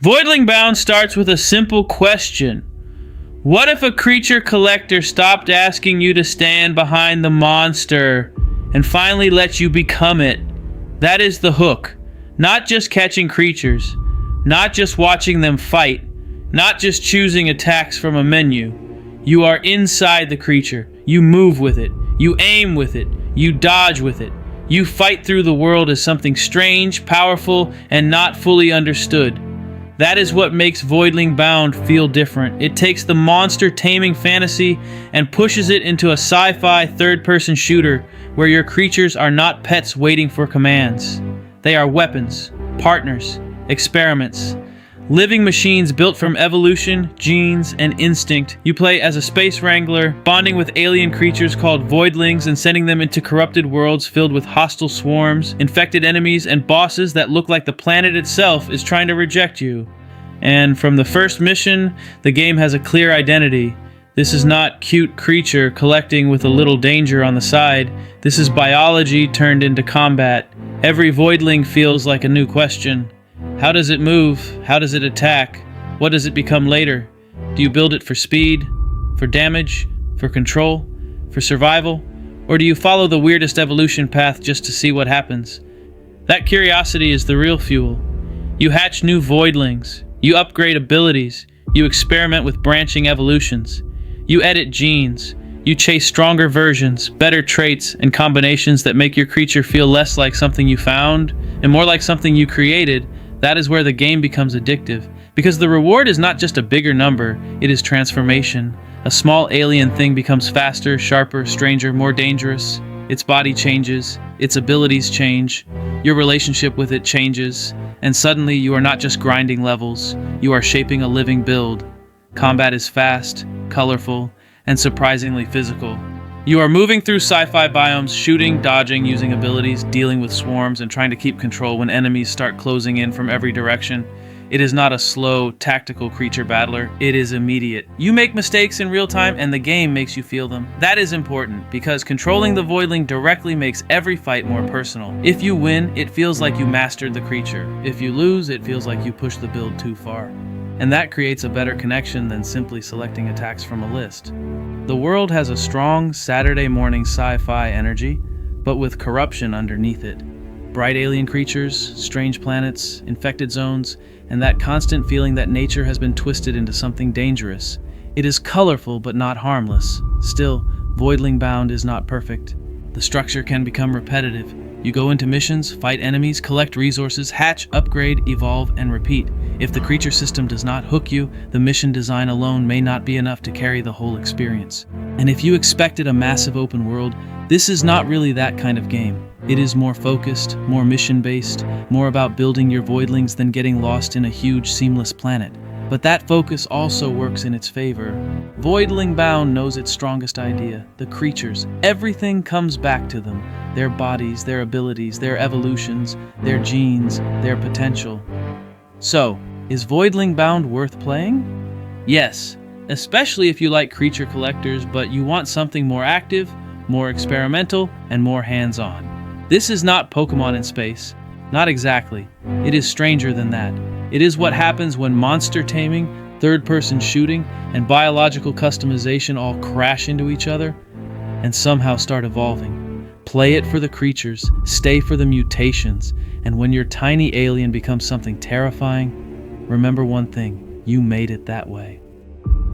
Voidling Bound starts with a simple question. What if a creature collector stopped asking you to stand behind the monster and finally let you become it? That is the hook. Not just catching creatures, not just watching them fight, not just choosing attacks from a menu. You are inside the creature. You move with it. You aim with it. You dodge with it. You fight through the world as something strange, powerful, and not fully understood. That is what makes Voidling Bound feel different. It takes the monster taming fantasy and pushes it into a sci-fi third-person shooter where your creatures are not pets waiting for commands. They are weapons, partners, experiments. Living machines built from evolution, genes, and instinct. You play as a space wrangler, bonding with alien creatures called Voidlings and sending them into corrupted worlds filled with hostile swarms, infected enemies, and bosses that look like the planet itself is trying to reject you. And from the first mission, the game has a clear identity. This is not cute creature collecting with a little danger on the side. This is biology turned into combat. Every Voidling feels like a new question. How does it move? How does it attack? What does it become later? Do you build it for speed? For damage? For control? For survival? Or do you follow the weirdest evolution path just to see what happens? That curiosity is the real fuel. You hatch new Voidlings. You upgrade abilities. You experiment with branching evolutions. You edit genes. You chase stronger versions, better traits, and combinations that make your creature feel less like something you found and more like something you created. That is where the game becomes addictive, because the reward is not just a bigger number, it is transformation. A small alien thing becomes faster, sharper, stranger, more dangerous. Its body changes, its abilities change, your relationship with it changes, and suddenly you are not just grinding levels, you are shaping a living build. Combat is fast, colorful, and surprisingly physical. You are moving through sci-fi biomes, shooting, dodging, using abilities, dealing with swarms, and trying to keep control when enemies start closing in from every direction. It is not a slow, tactical creature battler. It is immediate. You make mistakes in real time, and the game makes you feel them. That is important, because controlling the Voidling directly makes every fight more personal. If you win, it feels like you mastered the creature. If you lose, it feels like you pushed the build too far. And that creates a better connection than simply selecting attacks from a list. The world has a strong Saturday morning sci-fi energy, but with corruption underneath it. Bright alien creatures, strange planets, infected zones, and that constant feeling that nature has been twisted into something dangerous. It is colorful but not harmless. Still, Voidling Bound is not perfect. The structure can become repetitive. You go into missions, fight enemies, collect resources, hatch, upgrade, evolve, and repeat. If the creature system does not hook you, the mission design alone may not be enough to carry the whole experience. And if you expected a massive open world, this is not really that kind of game. It is more focused, more mission-based, more about building your Voidlings than getting lost in a huge, seamless planet. But that focus also works in its favor. Voidling Bound knows its strongest idea, the creatures. Everything comes back to them. Their bodies, their abilities, their evolutions, their genes, their potential. So, is Voidling Bound worth playing? Yes, especially if you like creature collectors, but you want something more active, more experimental, and more hands-on. This is not Pokemon in space. Not exactly. It is stranger than that. It is what happens when monster taming, third-person shooting, and biological customization all crash into each other and somehow start evolving. Play it for the creatures, stay for the mutations, and when your tiny alien becomes something terrifying, remember one thing, you made it that way.